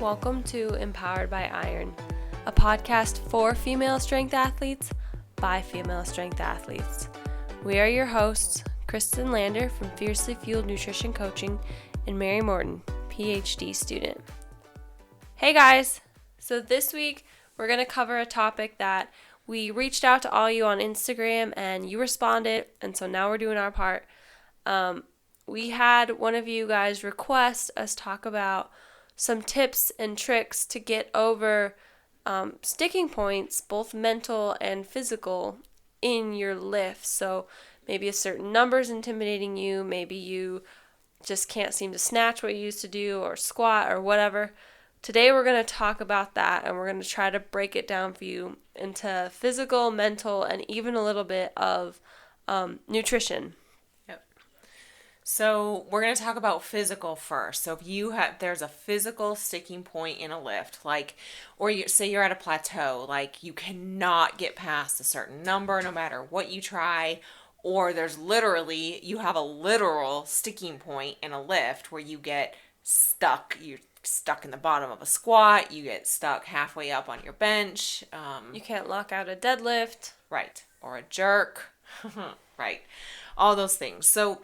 Welcome to Empowered by Iron, a podcast for female strength athletes by female strength athletes. We are your hosts, Kristen Lander from Fiercely Fueled Nutrition Coaching and Mary Morton, PhD student. Hey guys! So this week we're going to cover a topic that we reached out to all you on Instagram and you responded, and so now we're doing our part. We had one of you guys request us talk about some tips and tricks to get over sticking points, both mental and physical, in your lift. So maybe a certain number is intimidating you, maybe you just can't seem to snatch what you used to do or squat or whatever. Today we're going to talk about that, and we're going to try to break it down for you into physical, mental, and even a little bit of nutrition. So we're going to talk about physical first. So if there's a physical sticking point in a lift, say you're at a plateau, like you cannot get past a certain number no matter what you try, or you have a literal sticking point in a lift where you get stuck. You're stuck in the bottom of a squat. You get stuck halfway up on your bench. You can't lock out a deadlift. Right. Or a jerk. Right. All those things. So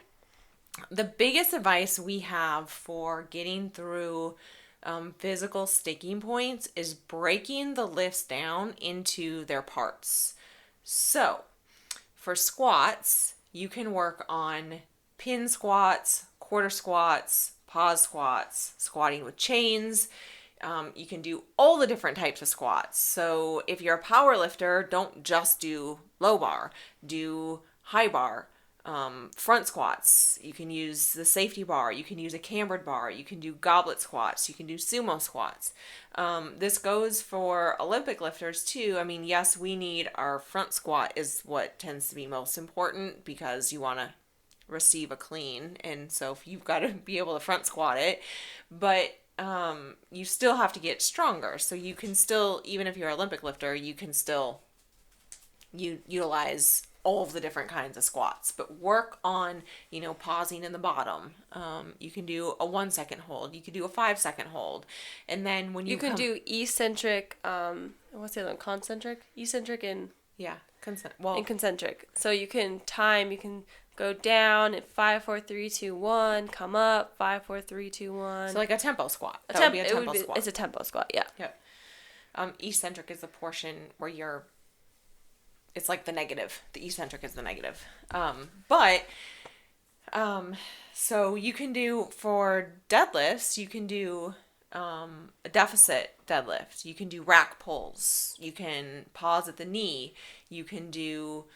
the biggest advice we have for getting through physical sticking points is breaking the lifts down into their parts. So for squats, you can work on pin squats, quarter squats, pause squats, squatting with chains. You can do all the different types of squats. So if you're a power lifter, don't just do low bar, do high bar. Front squats, you can use the safety bar, you can use a cambered bar, you can do goblet squats, you can do sumo squats. This goes for Olympic lifters too. I mean, yes, we need our front squat is what tends to be most important because you want to receive a clean, and so if you've got to be able to front squat it, but you still have to get stronger. So you can still, even if you're an Olympic lifter, you can still utilize all of the different kinds of squats, but work on, pausing in the bottom. You can do a 1 second hold. You can do a 5 second hold. And then when you can do eccentric, what's the other one? Concentric? Eccentric and... Yeah. And concentric. So you can go down at 5, 4, 3, 2, 1, come up, 5, 4, 3, 2, 1. So like a tempo squat. That would be a tempo squat. It's a tempo squat, yeah. Yep. Eccentric is the portion where it's like the negative. The eccentric is the negative. So you can do, for deadlifts, you can do a deficit deadlift. You can do rack pulls. You can pause at the knee. You can do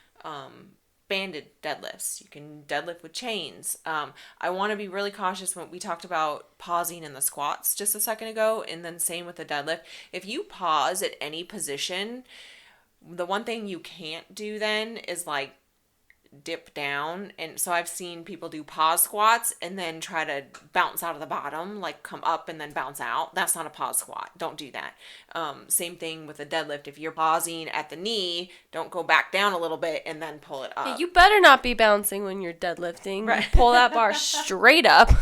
banded deadlifts. You can deadlift with chains. I want to be really cautious when we talked about pausing in the squats just a second ago, and then same with the deadlift. If you pause at any position, the one thing you can't do then is like dip down. And so I've seen people do pause squats and then try to bounce out of the bottom, like come up and then bounce out. That's not a pause squat. Don't do that. Same thing with a deadlift. If you're pausing at the knee, don't go back down a little bit and then pull it up. Yeah, you better not be bouncing when you're deadlifting. Right. Pull that bar straight up.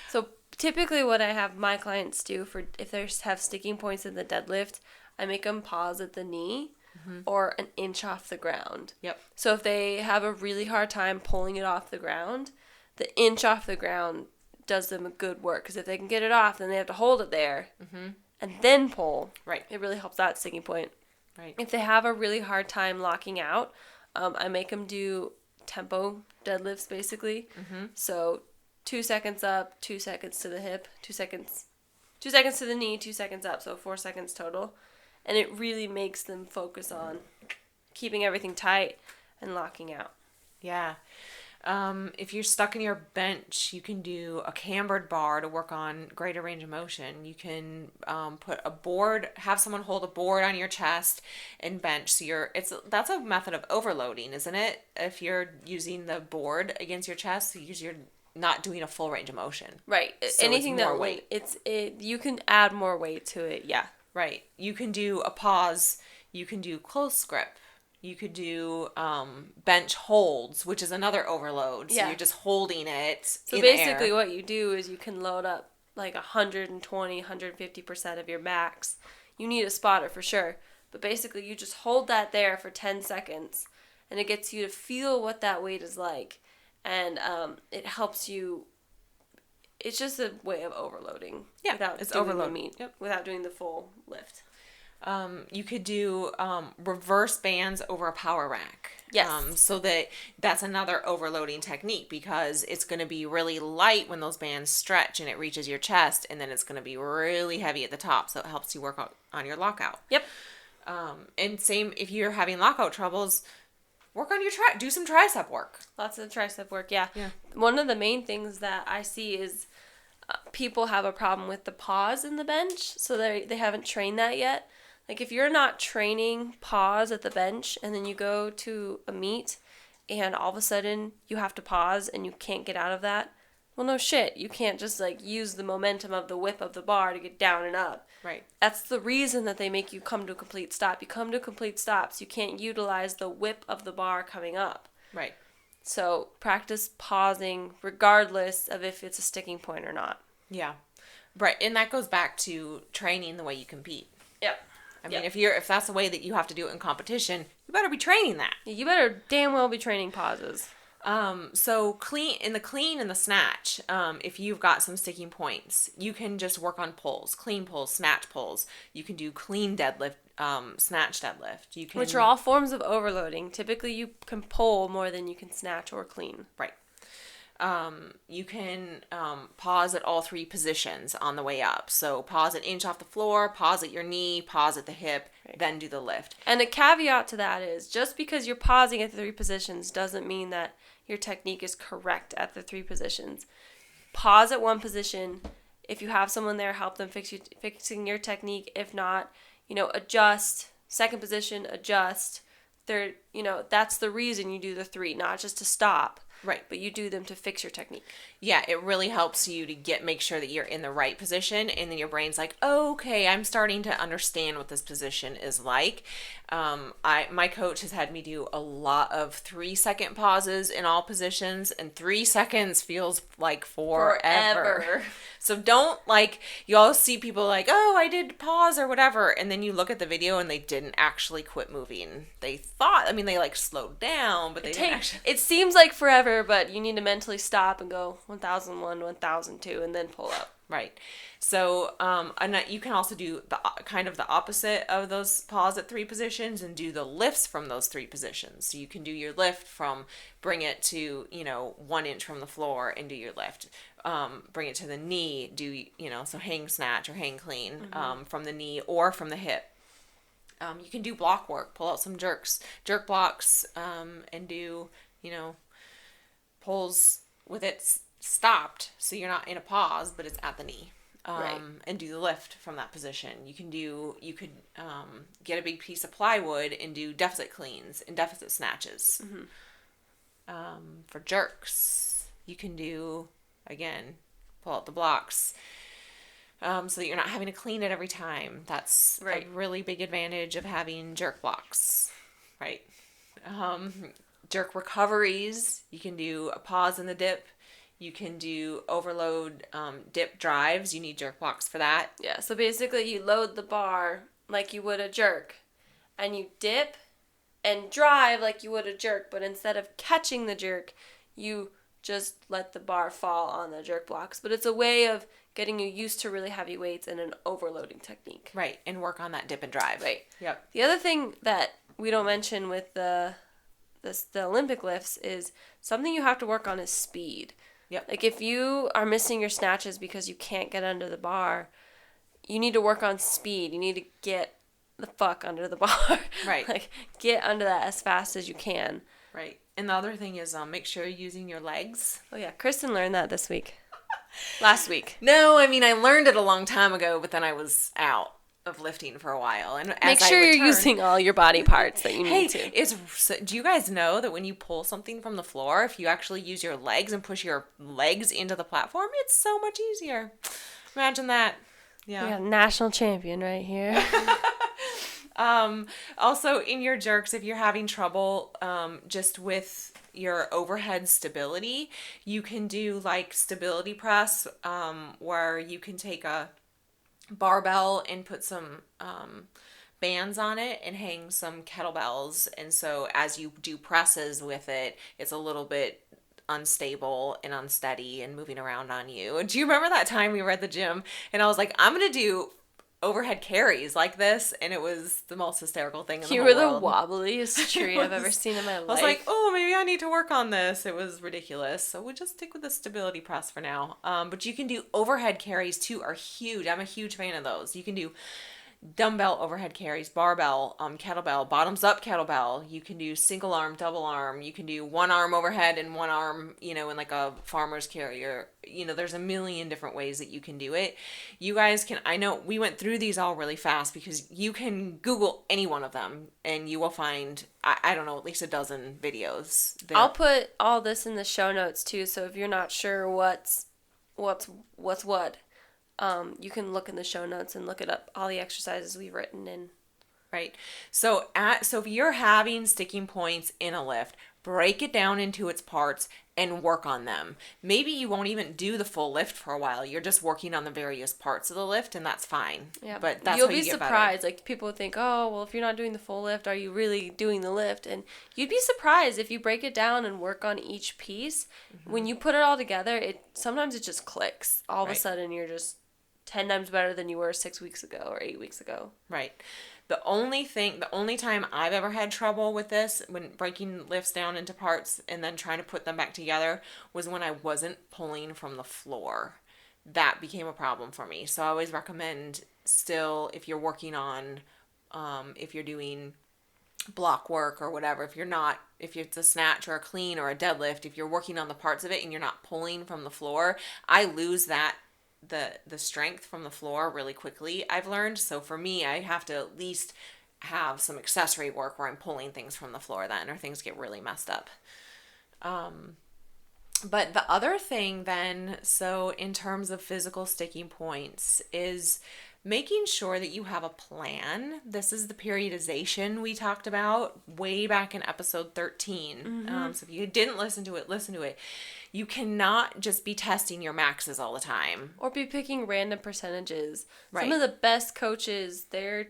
So typically what I have my clients do if they have sticking points in the deadlift, I make them pause at the knee. Mm-hmm. Or an inch off the ground. Yep. So if they have a really hard time pulling it off the ground, the inch off the ground does them a good work. Because if they can get it off, then they have to hold it there and then pull. Right. It really helps that sticking point. Right. If they have a really hard time locking out, I make them do tempo deadlifts basically. Mm-hmm. So 2 seconds up, 2 seconds to the hip, 2 seconds to the knee, 2 seconds up. So 4 seconds total. And it really makes them focus on keeping everything tight and locking out. Yeah. If you're stuck in your bench, you can do a cambered bar to work on greater range of motion. You can have someone hold a board on your chest and bench. So that's a method of overloading, isn't it? If you're using the board against your chest, you're not doing a full range of motion. Right. So anything that weight. You can add more weight to it. Yeah. Right. You can do a pause. You can do close grip. You could do bench holds, which is another overload. So you're just holding it in basically air. What you do is you can load up like 120, 150% of your max, you need a spotter for sure. But basically, you just hold that there for 10 seconds, and it gets you to feel what that weight is like. And it helps you. It's just a way of overloading. Yeah, without it's doing overload. the meat, Yep. without doing the full lift. You could do reverse bands over a power rack. Yes. So that's another overloading technique, because it's going to be really light when those bands stretch and it reaches your chest, and then it's going to be really heavy at the top. So it helps you work on your lockout. Yep. And same if you're having lockout troubles, work on your do some tricep work. Lots of tricep work, yeah. Yeah. One of the main things that I see is people have a problem with the pause in the bench, so they haven't trained that yet. Like, if you're not training pause at the bench and then you go to a meet and all of a sudden you have to pause and you can't get out of that, well, no shit. You can't just, like, use the momentum of the whip of the bar to get down and up. Right. That's the reason that they make you come to a complete stop. You come to complete stops. You can't utilize the whip of the bar coming up. Right. So practice pausing regardless of if it's a sticking point or not. Yeah. Right. And that goes back to training the way you compete. Yep. I mean, if that's the way that you have to do it in competition, you better be training that. You better damn well be training pauses. So clean and the snatch. If you've got some sticking points, you can just work on pulls, clean pulls, snatch pulls. You can do clean deadlift, snatch deadlift. You can, which are all forms of overloading. Typically, you can pull more than you can snatch or clean. Right. You can pause at all three positions on the way up. So pause an inch off the floor, pause at your knee, pause at the hip, then do the lift. And a caveat to that is, just because you're pausing at the three positions doesn't mean that your technique is correct at the three positions. Pause at one position. If you have someone there, help them fixing your technique. If not, adjust. Second position, adjust. Third, that's the reason you do the three, not just to stop. Right. But you do them to fix your technique. Yeah, it really helps you to make sure that you're in the right position, and then your brain's like, oh, okay, I'm starting to understand what this position is like. My coach has had me do a lot of 3-second pauses in all positions, and 3 seconds feels like forever. So don't, you always see people like, oh, I did pause or whatever, and then you look at the video and they didn't actually quit moving. They they slowed down, but they didn't actually. It seems like forever, but you need to mentally stop and go 1001, 1002, and then pull up. Right. So, and you can also do the opposite of those pause at three positions and do the lifts from those three positions. So you can do your lift from bring it to, 1 inch from the floor and do your lift. Bring it to the knee, so hang snatch or hang clean, from the knee or from the hip. You can do block work, pull out some jerk blocks, and do, pulls with it stopped, so you're not in a pause, but it's at the knee. Right. And do the lift from that position. You could get a big piece of plywood and do deficit cleans and deficit snatches. For jerks, you can do, again, pull out the blocks, so that you're not having to clean it every time. That's right. A really big advantage of having jerk blocks, right? Jerk recoveries, you can do a pause in the dip. You can do overload dip drives. You need jerk blocks for that. Yeah, so basically you load the bar like you would a jerk, and you dip and drive like you would a jerk, but instead of catching the jerk, you just let the bar fall on the jerk blocks. But it's a way of getting you used to really heavy weights and an overloading technique. Right, and work on that dip and drive. Right. Yep. The other thing that we don't mention with the Olympic lifts is something you have to work on is speed. Yep. Like, if you are missing your snatches because you can't get under the bar, you need to work on speed. You need to get the fuck under the bar. Right. Get under that as fast as you can. Right. And the other thing is make sure you're using your legs. Oh, yeah. Kristen learned that this week. Last week. No, I learned it a long time ago, but then I was out of lifting for a while, and make sure you're using all your body parts that you need to. Do you guys know that when you pull something from the floor, if you actually use your legs and push your legs into the platform, it's so much easier? Imagine that. Yeah. We got a national champion right here. Also, in your jerks, if you're having trouble just with your overhead stability, you can do like stability press, where you can take a barbell and put some bands on it and hang some kettlebells. And so as you do presses with it, it's a little bit unstable and unsteady and moving around on you. Do you remember that time we were at the gym and I was like, I'm going to do overhead carries like this, and it was the most hysterical thing in the You whole were the world. wobbliest tree I've ever seen in my life. I was like, oh, maybe I need to work on this. It was ridiculous. So we'll just stick with the stability press for now. But you can do overhead carries too, are huge. I'm a huge fan of those. You can do dumbbell overhead carries, barbell, kettlebell, bottoms up kettlebell. You can do single arm, double arm. You can do one arm overhead and one arm, in like a farmer's carrier. There's a million different ways that you can do it. You guys can, I know we went through these all really fast because you can Google any one of them and you will find, I don't know, at least a dozen videos. I'll put all this in the show notes too. So if you're not sure what's what, you can look in the show notes and look it up, all the exercises we've written in. Right. So if you're having sticking points in a lift, break it down into its parts and work on them. Maybe you won't even do the full lift for a while. You're just working on the various parts of the lift, and that's fine. Yeah. But that's You'll how be you get surprised. better. Like, people think, oh, well, if you're not doing the full lift, are you really doing the lift? And you'd be surprised if you break it down and work on each piece. Mm-hmm. When you put it all together, sometimes it just clicks. All of a sudden, you're just 10 times better than you were 6 weeks ago or 8 weeks ago. Right. The only time I've ever had trouble with this, when breaking lifts down into parts and then trying to put them back together, was when I wasn't pulling from the floor. That became a problem for me. So I always recommend still, if you're working on, if you're doing block work or whatever, if it's a snatch or a clean or a deadlift, if you're working on the parts of it and you're not pulling from the floor, I lose the strength from the floor really quickly, I've learned. So for me, I have to at least have some accessory work where I'm pulling things from the floor then, or things get really messed up. But the other thing then, so in terms of physical sticking points, is making sure that you have a plan. This is the periodization we talked about way back in episode 13. Mm-hmm. So if you didn't listen to it, listen to it. You cannot just be testing your maxes all the time. Or be picking random percentages. Right. Some of the best coaches, their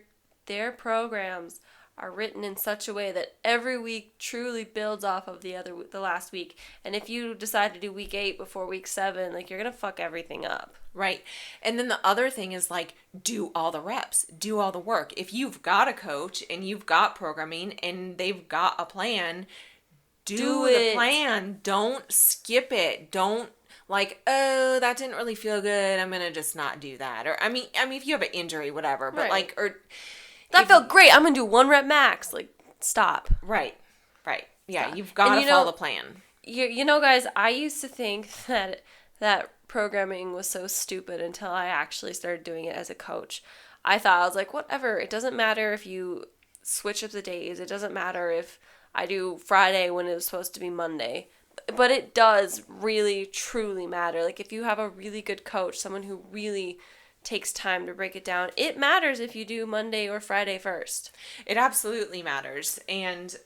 programs are written in such a way that every week truly builds off of the last week. And if you decide to do week 8 before week 7, like, you're going to fuck everything up. Right. And then the other thing is, like, do all the reps, do all the work. If you've got a coach and you've got programming and they've got a plan, do the plan. Don't skip it. Don't like, oh, that didn't really feel good, I'm going to just not do that. Or I mean if you have an injury, whatever, but right. That felt great, I'm going to do 1 rep max. Like, stop. Right. Yeah, stop. You've got to follow the plan. Guys, I used to think that programming was so stupid until I actually started doing it as a coach. I was like, whatever. It doesn't matter if you switch up the days. It doesn't matter if I do Friday when it was supposed to be Monday. But it does really, truly matter. Like, if you have a really good coach, someone who really takes time to break it down, it matters if you do Monday or Friday first. It absolutely matters. And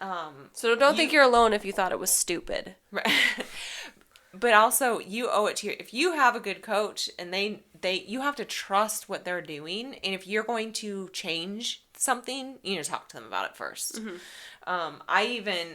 so don't think you're alone if you thought it was stupid. Right. But also, you owe it to if you have a good coach and you have to trust what they're doing. And if you're going to change something, you need to talk to them about it first. Mm-hmm. I even,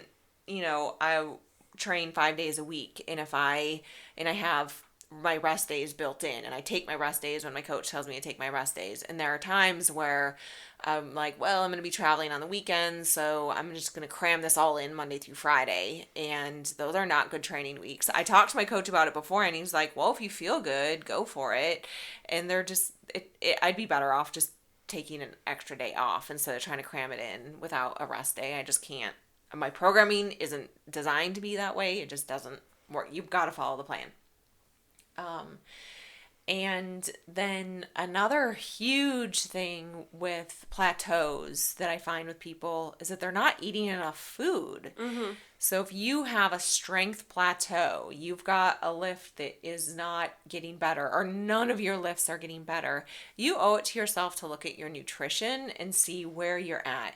I train 5 days a week, and I have my rest days built in, and I take my rest days when my coach tells me to take my rest days. And there are times where I'm like, well, I'm going to be traveling on the weekends, so I'm just going to cram this all in Monday through Friday. And those are not good training weeks. I talked to my coach about it before, and he's like, well, if you feel good, go for it. And they're just, I'd be better off just taking an extra day off instead of trying to cram it in without a rest day. I just can't. My programming isn't designed to be that way. It just doesn't work. You've got to follow the plan. And then another huge thing with plateaus that I find with people is that they're not eating enough food. Mm-hmm. So if you have a strength plateau, you've got a lift that is not getting better, or none of your lifts are getting better, you owe it to yourself to look at your nutrition and see where you're at.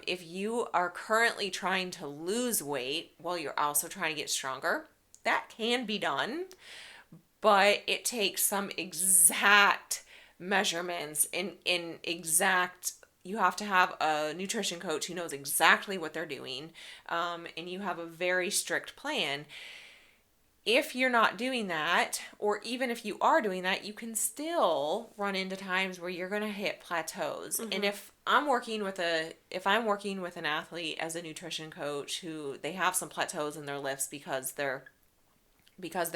If you are currently trying to lose weight while you're also trying to get stronger, that can be done. But it takes some exact measurements in exact, you have to have a nutrition coach who knows exactly what they're doing, and you have a very strict plan. If you're not doing that, or even if you are doing that, you can still run into times where you're going to hit plateaus. Mm-hmm. And if I'm working with an athlete as a nutrition coach who they have some plateaus in their lifts because they're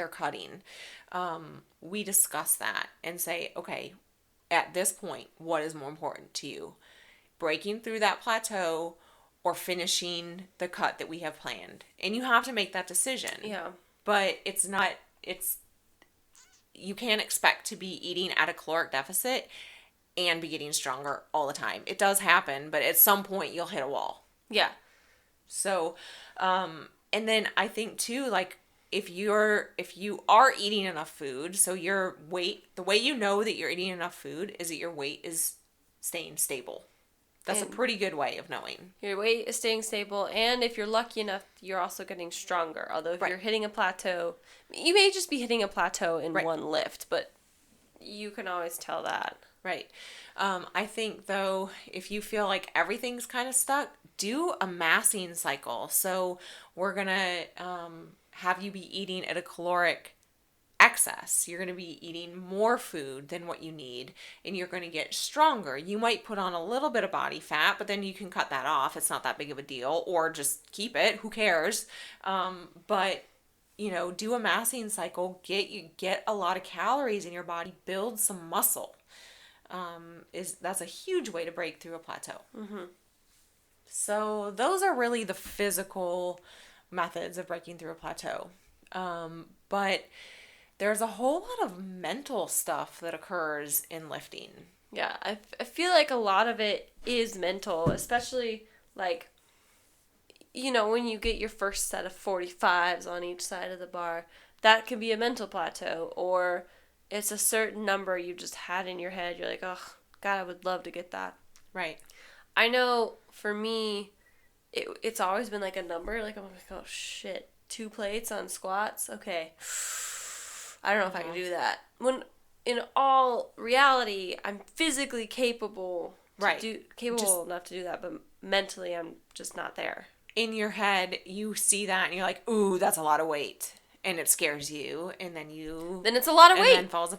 cutting, we discuss that and say, okay, at this point, what is more important to you? Breaking through that plateau or finishing the cut that we have planned? And you have to make that decision. Yeah. But you can't expect to be eating at a caloric deficit and be getting stronger all the time. It does happen, but at some point you'll hit a wall. Yeah. So, and then I think too, like, if you are eating enough food, so your weight, the way you know that you're eating enough food is that your weight is staying stable. That's And a pretty good way of knowing. your weight is staying stable, and if you're lucky enough, you're also getting stronger. Although if Right. you're hitting a plateau, you may just be hitting a plateau in Right. one lift, but you can always tell that. Right. I think, though, if you feel like everything's kind of stuck, do a massing cycle. So we're going to have you be eating at a caloric excess. You're going to be eating more food than what you need, and you're going to get stronger. You might put on a little bit of body fat, but then you can cut that off. It's not that big of a deal, or just keep it. Who cares? But do a massing cycle. Get a lot of calories in your body. Build some muscle. That's a huge way to break through a plateau. Mm-hmm. So those are really the physical methods of breaking through a plateau. But there's a whole lot of mental stuff that occurs in lifting. Yeah, I feel like a lot of it is mental, especially like, when you get your first set of 45s on each side of the bar, that can be a mental plateau, or it's a certain number you just had in your head. You're like, oh, God, I would love to get that. Right. I know for me, it's always been like a number. Like, I'm like, oh, shit, 2 plates on squats? Okay. I don't know if I can do that. When in all reality, I'm physically capable enough to do that, but mentally I'm just not there. In your head, you see that and you're like, ooh, that's a lot of weight. And it scares you, and then it's a lot of weight.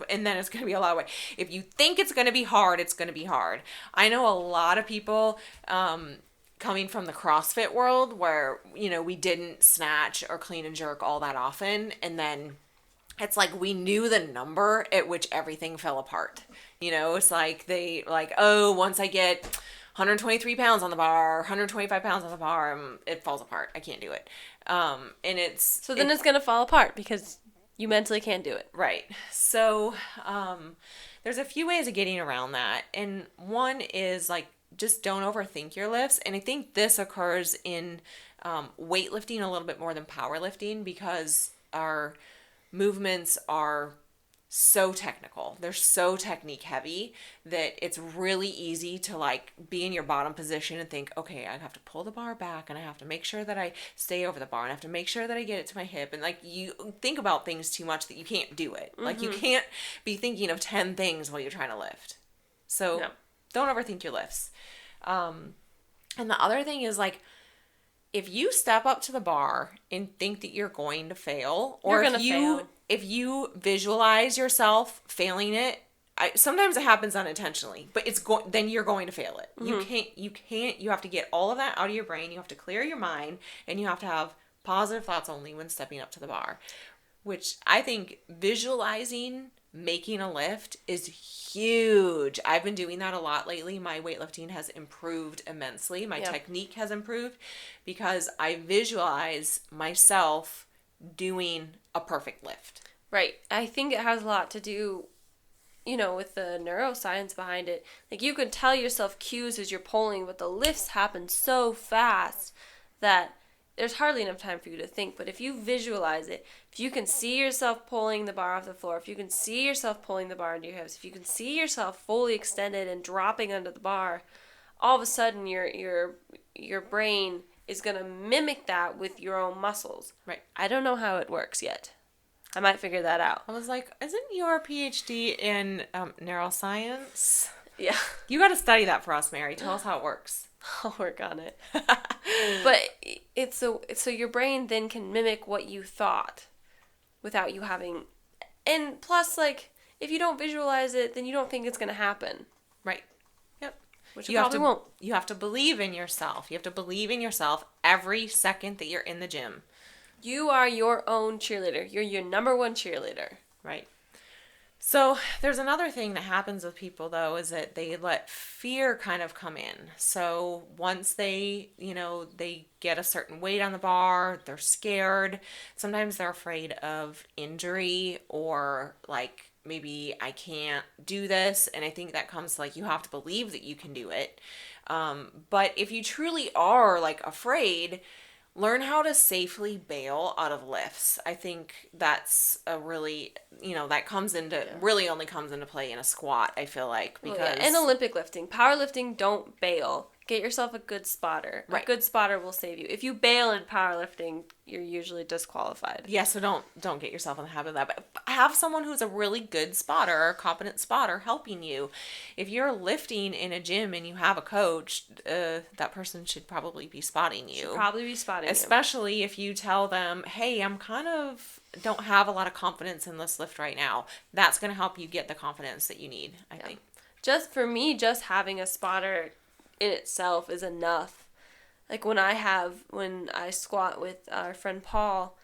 And then it's going to be a lot of weight. If you think it's going to be hard, it's going to be hard. I know a lot of people coming from the CrossFit world where, we didn't snatch or clean and jerk all that often, and then it's like we knew the number at which everything fell apart. It's like once I get 123 pounds on the bar, 125 pounds on the bar, it falls apart. I can't do it. And it's going to fall apart because you mentally can't do it. Right. So there's a few ways of getting around that. And one is like, just don't overthink your lifts. And I think this occurs in weightlifting a little bit more than powerlifting, because our movements are so technical. They're so technique heavy that it's really easy to like be in your bottom position and think, okay, I have to pull the bar back, and I have to make sure that I stay over the bar, and I have to make sure that I get it to my hip. And like, you think about things too much that you can't do it. Mm-hmm. Like, you can't be thinking of 10 things while you're trying to lift. So don't overthink your lifts. And the other thing is, like, if you step up to the bar and think that you're going to fail, or if you visualize yourself failing it, sometimes it happens unintentionally, but then you're going to fail it. Mm-hmm. You have to get all of that out of your brain. You have to clear your mind, and you have to have positive thoughts only when stepping up to the bar, which I think visualizing making a lift is huge. I've been doing that a lot lately. My weightlifting has improved immensely. My technique has improved because I visualize myself doing a perfect lift. Right. I think it has a lot to do with the neuroscience behind it, like you can tell yourself cues as you're pulling, but the lifts happen so fast that there's hardly enough time for you to think. But if you visualize it, if you can see yourself pulling the bar off the floor, if you can see yourself pulling the bar into your hips, if you can see yourself fully extended and dropping under the bar, all of a sudden your brain is going to mimic that with your own muscles. Right. I don't know how it works yet. I might figure that out. I was like, isn't your PhD in neuroscience? Yeah. You got to study that for us, Mary. Tell us how it works. I'll work on it. But it's so your brain then can mimic what you thought without you having... And plus, like, if you don't visualize it, then you don't think it's going to happen. Right. Yep. Which you probably won't. You have to believe in yourself. You have to believe in yourself every second that you're in the gym. You are your own cheerleader. You're your number one cheerleader. Right. So there's another thing that happens with people, though, is that they let fear kind of come in. So once they get a certain weight on the bar, they're scared. Sometimes they're afraid of injury or like, maybe I can't do this. And I think that comes to like, you have to believe that you can do it. But if you truly are like afraid, learn how to safely bail out of lifts. I think that's a really, that really only comes into play in a squat, I feel like. Because And Olympic lifting. Powerlifting, don't bail. Get yourself a good spotter. Right. A good spotter will save you. If you bail in powerlifting, you're usually disqualified. Yeah, so don't get yourself in the habit of that. But have someone who's a really good spotter or a competent spotter helping you. If you're lifting in a gym and you have a coach, that person should probably be spotting you. Especially if you tell them, hey, don't have a lot of confidence in this lift right now. That's going to help you get the confidence that you need, I think. Just for me, just having a spotter in itself is enough. Like when I squat with our friend Paul,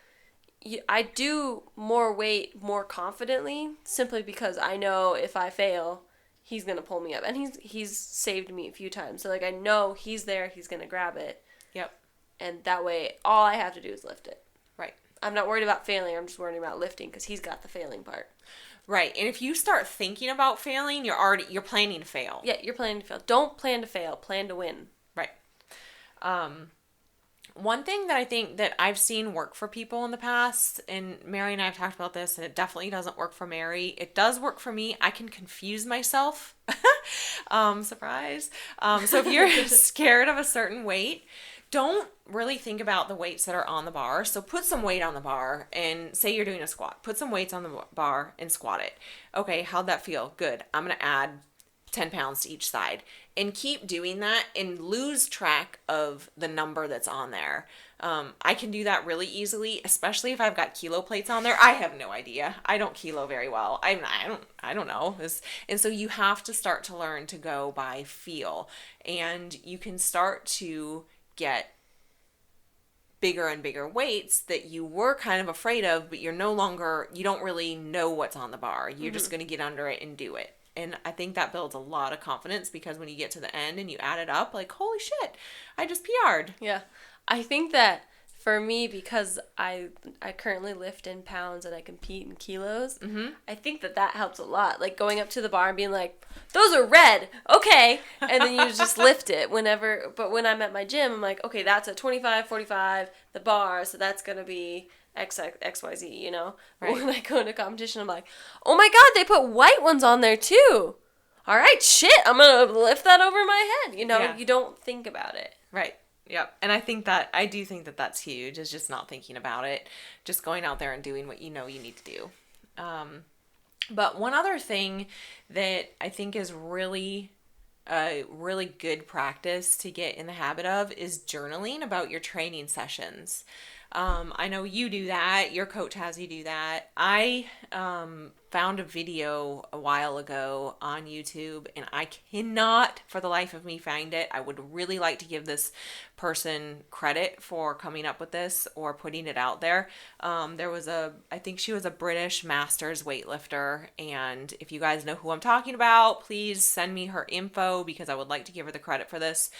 I do more weight more confidently simply because I know if I fail, he's going to pull me up. And he's saved me a few times. So like I know he's there, he's going to grab it. Yep. And that way all I have to do is lift it. Right. I'm not worried about failing, I'm just worried about lifting because he's got the failing part. Right. And if you start thinking about failing, you're planning to fail. Yeah, you're planning to fail. Don't plan to fail. Plan to win. Right. One thing that I think that I've seen work for people in the past, and Mary and I have talked about this, and it definitely doesn't work for Mary. It does work for me. I can confuse myself. Surprise. So if you're scared of a certain weight, don't really think about the weights that are on the bar. So put some weight on the bar and say you're doing a squat. Put some weights on the bar and squat it. Okay, how'd that feel? Good. I'm going to add 10 pounds to each side. And keep doing that and lose track of the number that's on there. I can do that really easily, especially if I've got kilo plates on there. I have no idea. I don't kilo very well. I don't know. And so you have to start to learn to go by feel. And you can start to get bigger and bigger weights that you were kind of afraid of, but you don't really know what's on the bar. You're just going to get under it and do it. And I think that builds a lot of confidence because when you get to the end and you add it up, like, holy shit, I just PR'd. Yeah. I think that for me, because I currently lift in pounds and I compete in kilos, I think that helps a lot. Like going up to the bar and being like, those are red. Okay. And then you just lift it but when I'm at my gym, I'm like, okay, that's a 25, 45, the bar. So that's going to be XYZ, you know? Right. When I go into competition, I'm like, oh my God, they put white ones on there too. All right, shit, I'm going to lift that over my head. You know, You don't think about it. Right. Yep. And I do think that that's huge, is just not thinking about it, just going out there and doing what you know you need to do. But one other thing that I think is really good practice to get in the habit of is journaling about your training sessions. I know you do that. Your coach has you do that. I found a video a while ago on YouTube, and I cannot for the life of me find it. I would really like to give this person credit for coming up with this or putting it out there. I think she was a British masters weightlifter, and if you guys know who I'm talking about, please send me her info because I would like to give her the credit for this.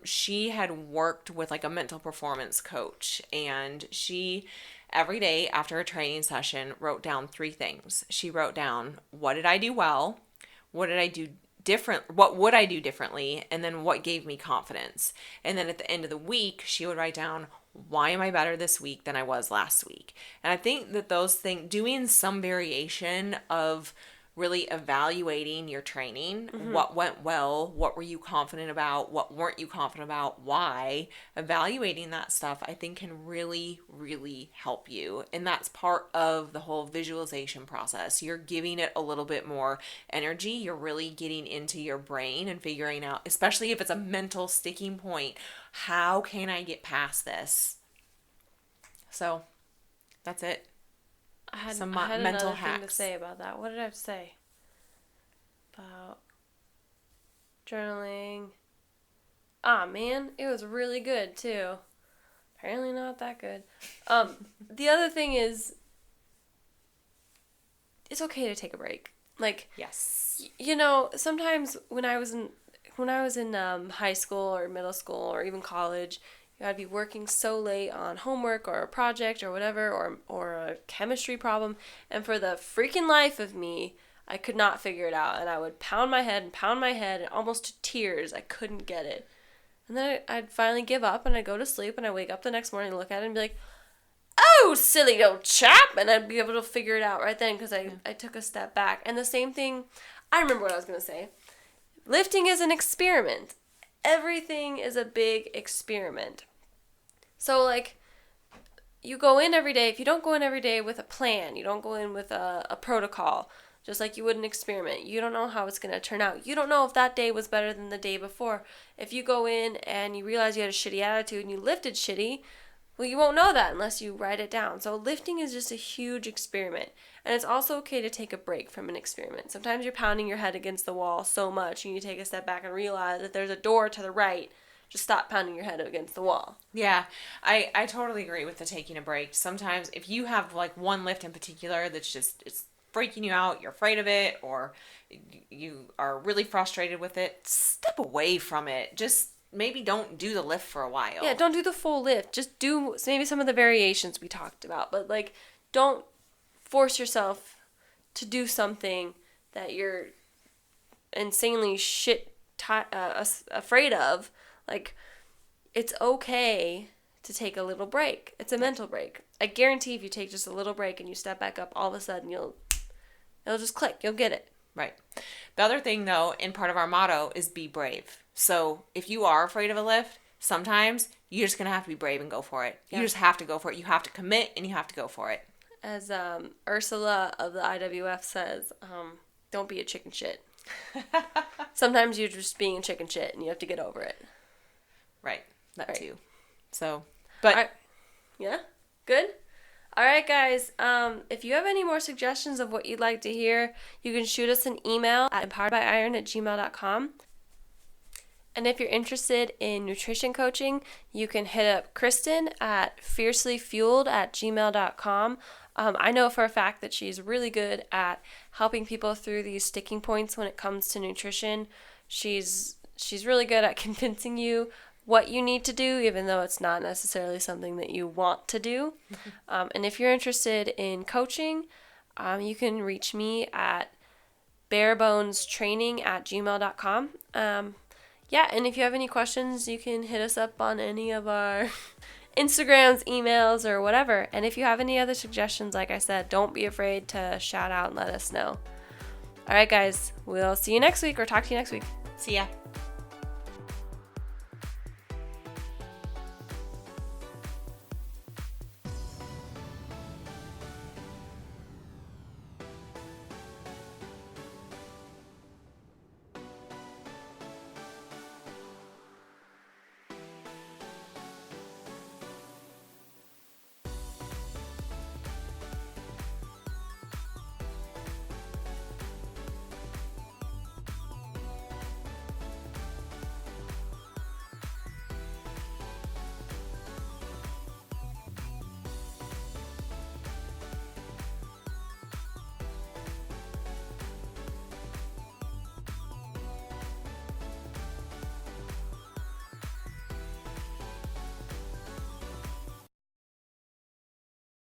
She had worked with like a mental performance coach, and she every day after a training session wrote down 3 things. She wrote down, what did I do well? What did I do different? What would I do differently? And then what gave me confidence? And then at the end of the week, she would write down, why am I better this week than I was last week? And I think that those things, doing some variation of really evaluating your training, what went well, what were you confident about, what weren't you confident about, why, evaluating that stuff, I think can really, really help you. And that's part of the whole visualization process. You're giving it a little bit more energy. You're really getting into your brain and figuring out, especially if it's a mental sticking point, how can I get past this? So that's it. I had Some mental mental thing to hacks. say about that. What did I have to say? About journaling. Ah, man, it was really good, too. Apparently not that good. The other thing is, it's okay to take a break. Like, Yes. you know, sometimes when I was in high school or middle school or even college, I'd be working so late on homework or a project or whatever, or a chemistry problem, and for the freaking life of me, I could not figure it out, and I would pound my head, and almost to tears, I couldn't get it. And then I'd finally give up, and I'd go to sleep, and I'd wake up the next morning and look at it and be like, oh, silly old chap, and I'd be able to figure it out right then because I took a step back. And the same thing, I remember what I was going to say. Lifting is an experiment. Everything is a big experiment. So, like, you go in every day. If you don't go in every day with a plan, you don't go in with a protocol, just like you would an experiment. You don't know how it's going to turn out. You don't know if that day was better than the day before. If you go in and you realize you had a shitty attitude and you lifted shitty, well, you won't know that unless you write it down. So lifting is just a huge experiment. And it's also okay to take a break from an experiment. Sometimes you're pounding your head against the wall so much and you take a step back and realize that there's a door to the right. Just stop pounding your head against the wall. Yeah, I totally agree with the taking a break. Sometimes if you have like one lift in particular that's just, it's freaking you out, you're afraid of it, or you are really frustrated with it, step away from it. Just maybe don't do the lift for a while. Yeah, don't do the full lift. Just do maybe some of the variations we talked about. But, like, don't force yourself to do something that you're insanely afraid of. Like, it's okay to take a little break. It's a mental break. I guarantee if you take just a little break and you step back up, all of a sudden it'll just click. You'll get it. Right. The other thing, though, and part of our motto is be brave. So if you are afraid of a lift, sometimes you're just going to have to be brave and go for it. Yeah. You just have to go for it. You have to commit and you have to go for it. As Ursula of the IWF says, don't be a chicken shit. Sometimes you're just being a chicken shit and you have to get over it. Right. That right. too. So, but. Right. Yeah? Good? All right, guys. If you have any more suggestions of what you'd like to hear, you can shoot us an email at empoweredbyiron@gmail.com. And if you're interested in nutrition coaching, you can hit up Kristen at fiercelyfueled@gmail.com. I know for a fact that she's really good at helping people through these sticking points when it comes to nutrition. She's really good at convincing you what you need to do, even though it's not necessarily something that you want to do. And if you're interested in coaching, you can reach me at barebonestraining@gmail.com. Yeah, and if you have any questions, you can hit us up on any of our Instagrams, emails, or whatever. And if you have any other suggestions, like I said, don't be afraid to shout out and let us know. All right, guys, we'll see you next week or talk to you next week. See ya.